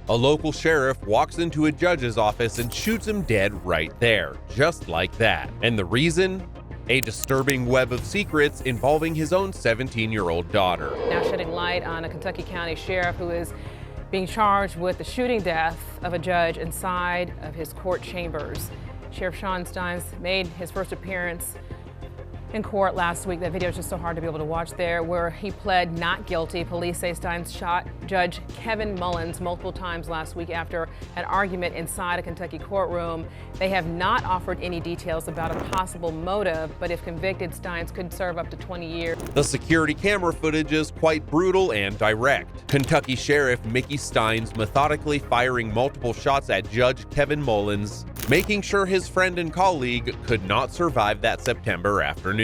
A local sheriff walks into a judge's office and shoots him dead right there, just like that. And the reason? A disturbing web of secrets involving his own 17-year-old daughter. Now shedding light on a Kentucky County sheriff who is being charged with the shooting death of a judge inside of his court chambers. Sheriff Shawn Stines made his first appearance in court last week. That video is just so hard to be able to watch there, where he pled not guilty. Police say Stines shot Judge Kevin Mullins multiple times last week after an argument inside a Kentucky courtroom. They have not offered any details about a possible motive, but if convicted, Stines could serve up to 20 years. The security camera footage is quite brutal and direct. Kentucky Sheriff Mickey Stines methodically firing multiple shots at Judge Kevin Mullins, making sure his friend and colleague could not survive that September afternoon.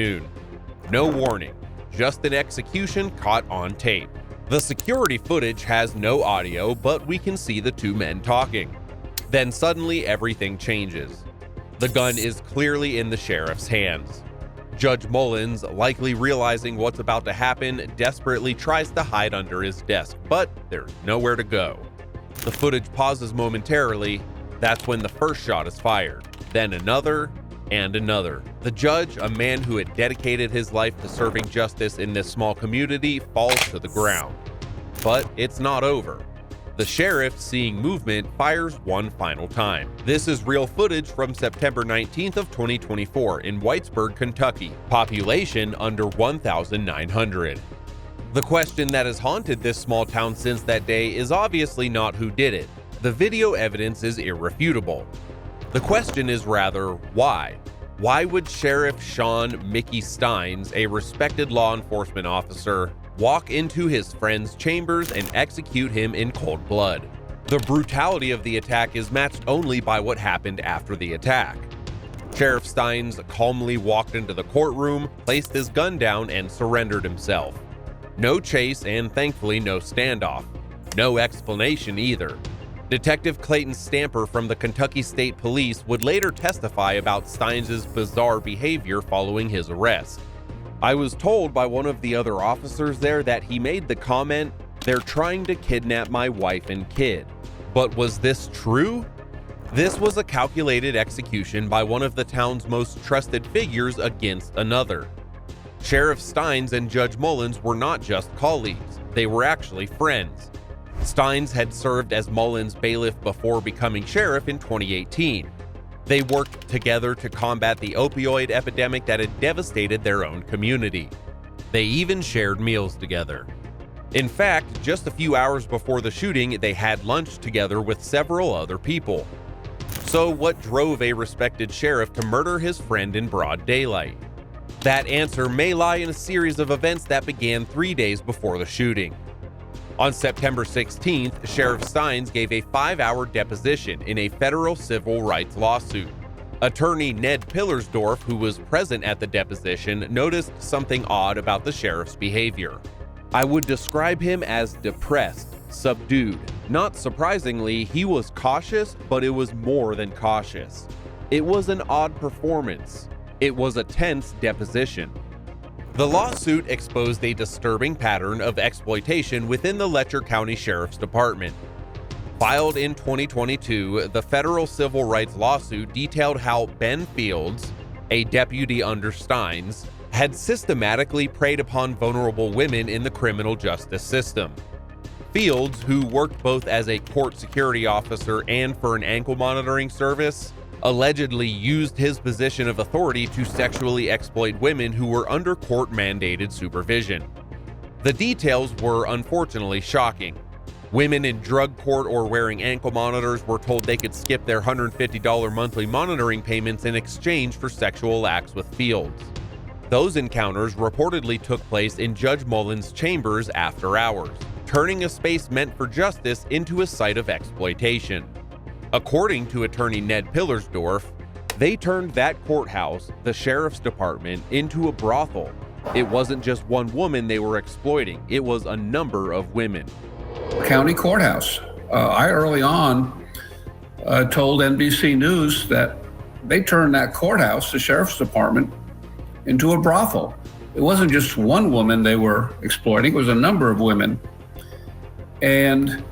No warning, just an execution caught on tape. The security footage has no audio, but we can see the two men talking. Then suddenly everything changes. The gun is clearly in the sheriff's hands. Judge Mullins, likely realizing what's about to happen, desperately tries to hide under his desk, but there's nowhere to go. The footage pauses momentarily. That's when the first shot is fired, then another and another. The judge, a man who had dedicated his life to serving justice in this small community, falls to the ground. But it's not over. The sheriff, seeing movement, fires one final time. This is real footage from September 19th of 2024 in Whitesburg, Kentucky. Population under 1,900. The question that has haunted this small town since that day is obviously not who did it. The video evidence is irrefutable. The question is rather, why? Why would Sheriff Shawn Mickey Stines, a respected law enforcement officer, walk into his friend's chambers and execute him in cold blood? The brutality of the attack is matched only by what happened after the attack. Sheriff Stines calmly walked into the courtroom, placed his gun down, and surrendered himself. No chase and thankfully no standoff. No explanation either. Detective Clayton Stamper from the Kentucky State Police would later testify about Stines' bizarre behavior following his arrest. I was told by one of the other officers there that he made the comment, "They're trying to kidnap my wife and kid." But was this true? This was a calculated execution by one of the town's most trusted figures against another. Sheriff Stines and Judge Mullins were not just colleagues, they were actually friends. Stines had served as Mullins' bailiff before becoming sheriff in 2018. They worked together to combat the opioid epidemic that had devastated their own community. They even shared meals together. In fact, just a few hours before the shooting, they had lunch together with several other people. So what drove a respected sheriff to murder his friend in broad daylight? That answer may lie in a series of events that began 3 days before the shooting. On September 16th, Sheriff Stines gave a 5-hour deposition in a federal civil rights lawsuit. Attorney Ned Pillersdorf, who was present at the deposition, noticed something odd about the sheriff's behavior. I would describe him as depressed, subdued. Not surprisingly, he was cautious, but it was more than cautious. It was an odd performance. It was a tense deposition. The lawsuit exposed a disturbing pattern of exploitation within the Letcher County Sheriff's Department. Filed in 2022, the federal civil rights lawsuit detailed how Ben Fields, a deputy under Stines, had systematically preyed upon vulnerable women in the criminal justice system. Fields, who worked both as a court security officer and for an ankle monitoring service, allegedly used his position of authority to sexually exploit women who were under court-mandated supervision. The details were unfortunately shocking. Women in drug court or wearing ankle monitors were told they could skip their $150 monthly monitoring payments in exchange for sexual acts with Fields. Those encounters reportedly took place in Judge Mullins' chambers after hours, turning a space meant for justice into a site of exploitation. According to attorney Ned Pillersdorf, they turned that courthouse, the sheriff's department, into a brothel. It wasn't just one woman they were exploiting, it was a number of women. County courthouse. I early on told NBC News that they turned that courthouse, the sheriff's department, into a brothel. It wasn't just one woman they were exploiting, it was a number of women. And,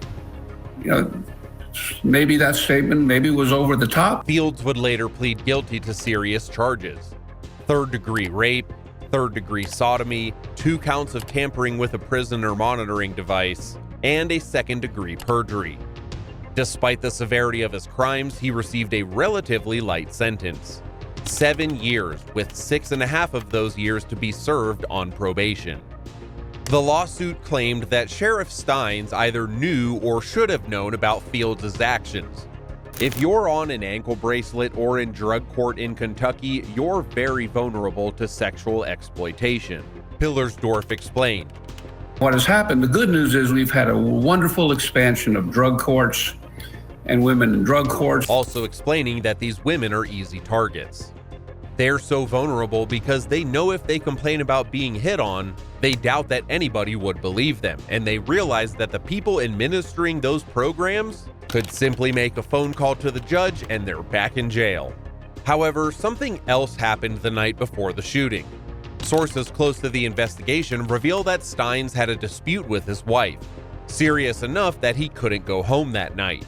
maybe that statement maybe was over the top. Fields would later plead guilty to serious charges: third-degree rape, third-degree sodomy, 2 counts of tampering with a prisoner monitoring device, and a second-degree perjury. Despite the severity of his crimes, he received a relatively light sentence: 7 years, with 6.5 of those years to be served on probation. The lawsuit claimed that Sheriff Stines either knew or should have known about Fields' actions. If you're on an ankle bracelet or in drug court in Kentucky, you're very vulnerable to sexual exploitation, Pillersdorf explained. What has happened, the good news is we've had a wonderful expansion of drug courts and women in drug courts. Also explaining that these women are easy targets. They're so vulnerable because they know if they complain about being hit on, they doubt that anybody would believe them, and they realize that the people administering those programs could simply make a phone call to the judge and they're back in jail. However, something else happened the night before the shooting. Sources close to the investigation reveal that Stines had a dispute with his wife, serious enough that he couldn't go home that night.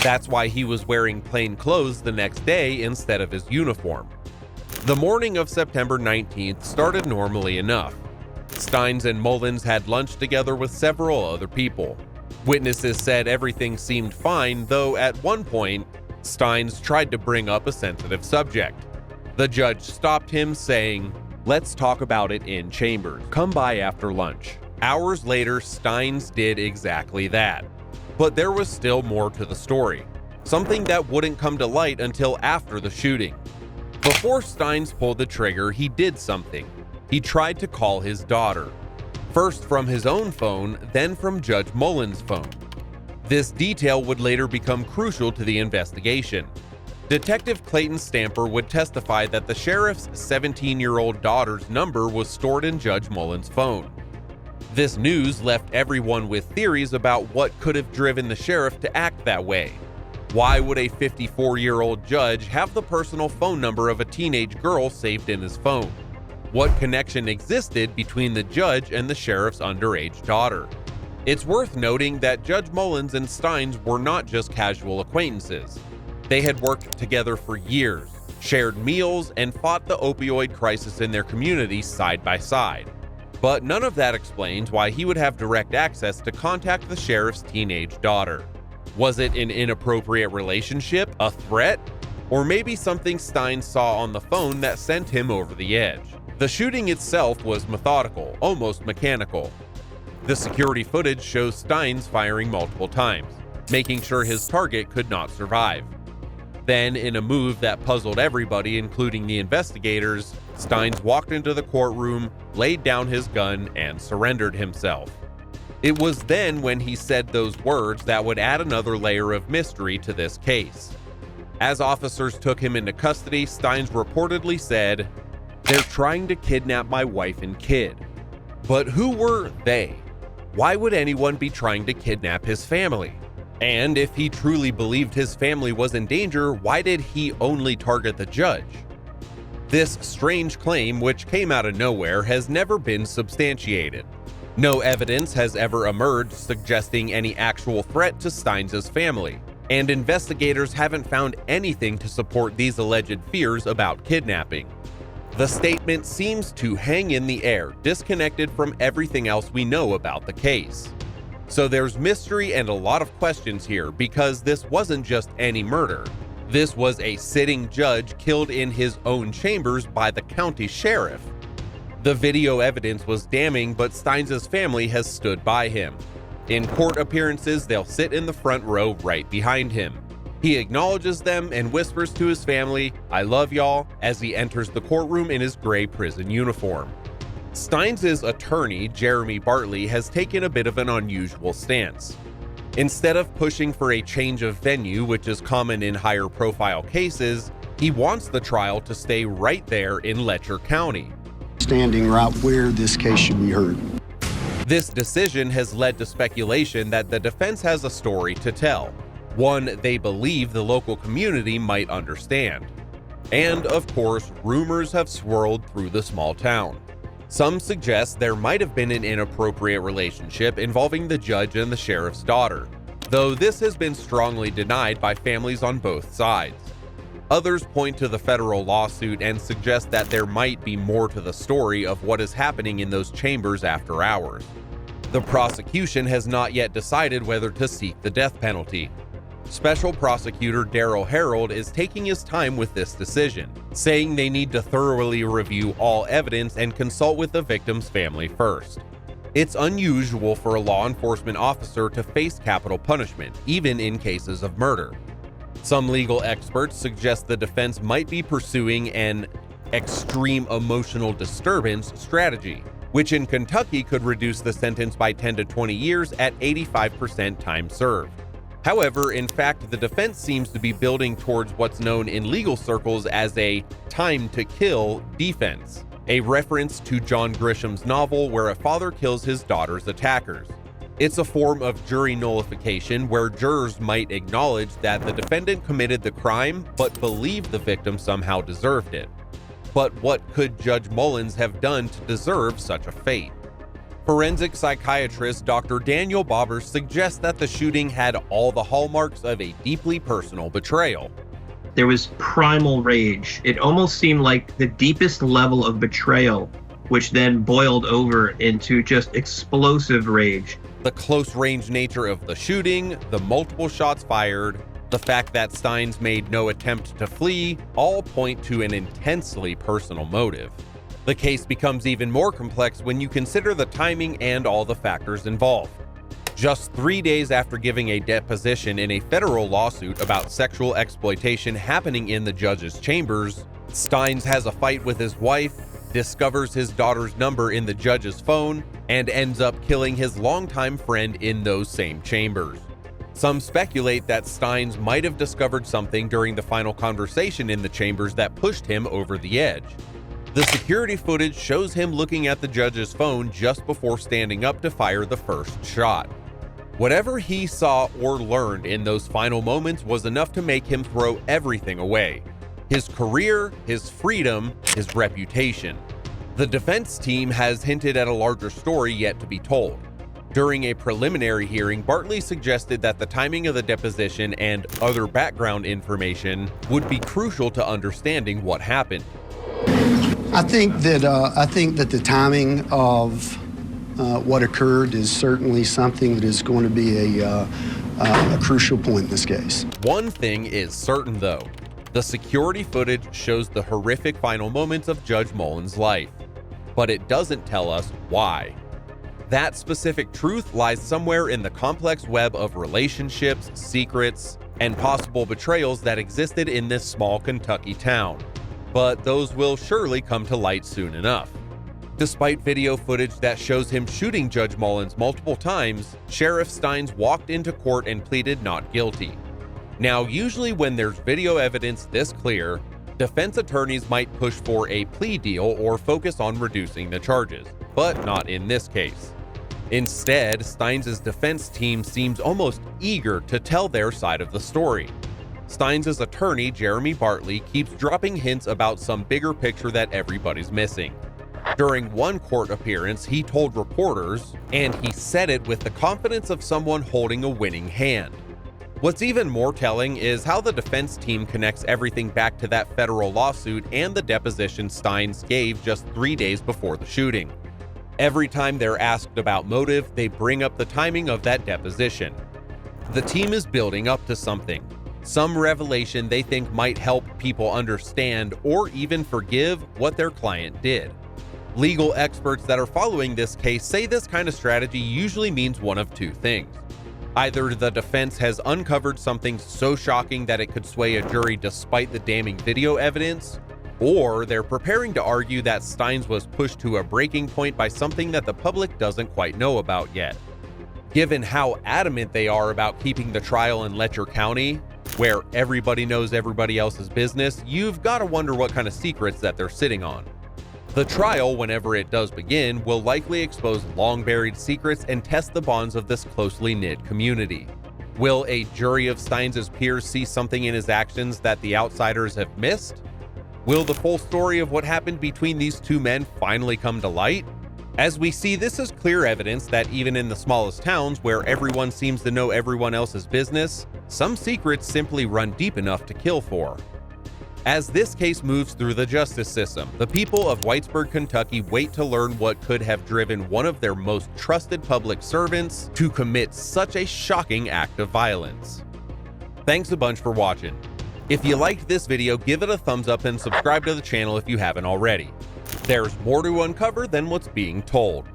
That's why he was wearing plain clothes the next day instead of his uniform. The morning of September 19th started normally enough. Stines and Mullins had lunch together with several other people. Witnesses said everything seemed fine, though at one point, Stines tried to bring up a sensitive subject. The judge stopped him, saying, "Let's talk about it in chambers. Come by after lunch." Hours later, Stines did exactly that. But there was still more to the story, something that wouldn't come to light until after the shooting. Before Stines pulled the trigger, he did something. He tried to call his daughter. First from his own phone, then from Judge Mullins' phone. This detail would later become crucial to the investigation. Detective Clayton Stamper would testify that the sheriff's 17-year-old daughter's number was stored in Judge Mullins' phone. This news left everyone with theories about what could have driven the sheriff to act that way. Why would a 54-year-old judge have the personal phone number of a teenage girl saved in his phone? What connection existed between the judge and the sheriff's underage daughter? It's worth noting that Judge Mullins and Stines were not just casual acquaintances. They had worked together for years, shared meals, and fought the opioid crisis in their community side by side. But none of that explains why he would have direct access to contact the sheriff's teenage daughter. Was it an inappropriate relationship, a threat, or maybe something Stines saw on the phone that sent him over the edge? The shooting itself was methodical, almost mechanical. The security footage shows Stines firing multiple times, making sure his target could not survive. Then, in a move that puzzled everybody, including the investigators, Stines walked into the courtroom, laid down his gun, and surrendered himself. It was then when he said those words that would add another layer of mystery to this case. As officers took him into custody, Stines reportedly said, "They're trying to kidnap my wife and kid." But who were they? Why would anyone be trying to kidnap his family? And if he truly believed his family was in danger, why did he only target the judge? This strange claim, which came out of nowhere, has never been substantiated. No evidence has ever emerged suggesting any actual threat to Stines' family, and investigators haven't found anything to support these alleged fears about kidnapping. The statement seems to hang in the air, disconnected from everything else we know about the case. So there's mystery and a lot of questions here, because this wasn't just any murder. This was a sitting judge killed in his own chambers by the county sheriff. The video evidence was damning, but Stines' family has stood by him. In court appearances, they'll sit in the front row right behind him. He acknowledges them and whispers to his family, "I love y'all," as he enters the courtroom in his gray prison uniform. Stines' attorney, Jeremy Bartley, has taken a bit of an unusual stance. Instead of pushing for a change of venue, which is common in higher profile cases, he wants the trial to stay right there in Letcher County. Standing right where this case should be heard. This decision has led to speculation that the defense has a story to tell, one they believe the local community might understand. And of course, rumors have swirled through the small town. Some suggest there might have been an inappropriate relationship involving the judge and the sheriff's daughter. though this has been strongly denied by families on both sides. Others point to the federal lawsuit and suggest that there might be more to the story of what is happening in those chambers after hours. The prosecution has not yet decided whether to seek the death penalty. Special Prosecutor Daryl Harold is taking his time with this decision, saying they need to thoroughly review all evidence and consult with the victim's family first. It's unusual for a law enforcement officer to face capital punishment, even in cases of murder. Some legal experts suggest the defense might be pursuing an extreme emotional disturbance strategy, which in Kentucky could reduce the sentence by 10 to 20 years at 85% time served. However, in fact, the defense seems to be building towards what's known in legal circles as a time to kill defense, a reference to John Grisham's novel where a father kills his daughter's attackers. It's a form of jury nullification where jurors might acknowledge that the defendant committed the crime but believe the victim somehow deserved it. But what could Judge Mullins have done to deserve such a fate? Forensic psychiatrist Dr. Daniel Bobbers suggests that the shooting had all the hallmarks of a deeply personal betrayal. There was primal rage. It almost seemed like the deepest level of betrayal, which then boiled over into just explosive rage. The close-range nature of the shooting, the multiple shots fired, the fact that Stines made no attempt to flee, all point to an intensely personal motive. The case becomes even more complex when you consider the timing and all the factors involved. Just 3 days after giving a deposition in a federal lawsuit about sexual exploitation happening in the judge's chambers, Stines has a fight with his wife, discovers his daughter's number in the judge's phone, and ends up killing his longtime friend in those same chambers. Some speculate that Stines might have discovered something during the final conversation in the chambers that pushed him over the edge. The security footage shows him looking at the judge's phone just before standing up to fire the first shot. Whatever he saw or learned in those final moments was enough to make him throw everything away: his career, his freedom, his reputation. The defense team has hinted at a larger story yet to be told. During a preliminary hearing, Bartley suggested that the timing of the deposition and other background information would be crucial to understanding what happened. I think that the timing of what occurred is certainly something that is going to be a crucial point in this case. One thing is certain, though. The security footage shows the horrific final moments of Judge Mullins' life, but it doesn't tell us why. That specific truth lies somewhere in the complex web of relationships, secrets, and possible betrayals that existed in this small Kentucky town. But those will surely come to light soon enough. Despite video footage that shows him shooting Judge Mullins multiple times, Sheriff Stines walked into court and pleaded not guilty. Now, usually when there's video evidence this clear, defense attorneys might push for a plea deal or focus on reducing the charges, but not in this case. Instead, Stines' defense team seems almost eager to tell their side of the story. Stines' attorney, Jeremy Bartley, keeps dropping hints about some bigger picture that everybody's missing. During one court appearance, he told reporters, and he said it with the confidence of someone holding a winning hand. What's even more telling is how the defense team connects everything back to that federal lawsuit and the deposition Stines gave just 3 days before the shooting. Every time they're asked about motive, they bring up the timing of that deposition. The team is building up to something, some revelation they think might help people understand or even forgive what their client did. Legal experts that are following this case say this kind of strategy usually means one of two things. Either the defense has uncovered something so shocking that it could sway a jury despite the damning video evidence, or they're preparing to argue that Stines was pushed to a breaking point by something that the public doesn't quite know about yet. Given how adamant they are about keeping the trial in Letcher County, where everybody knows everybody else's business, you've got to wonder what kind of secrets that they're sitting on. The trial, whenever it does begin, will likely expose long-buried secrets and test the bonds of this closely knit community. Will a jury of Stines' peers see something in his actions that the outsiders have missed? Will the full story of what happened between these two men finally come to light? As we see, this is clear evidence that even in the smallest towns where everyone seems to know everyone else's business, some secrets simply run deep enough to kill for. As this case moves through the justice system, the people of Whitesburg, Kentucky wait to learn what could have driven one of their most trusted public servants to commit such a shocking act of violence. Thanks a bunch for watching. If you liked this video, give it a thumbs up and subscribe to the channel if you haven't already. There's more to uncover than what's being told.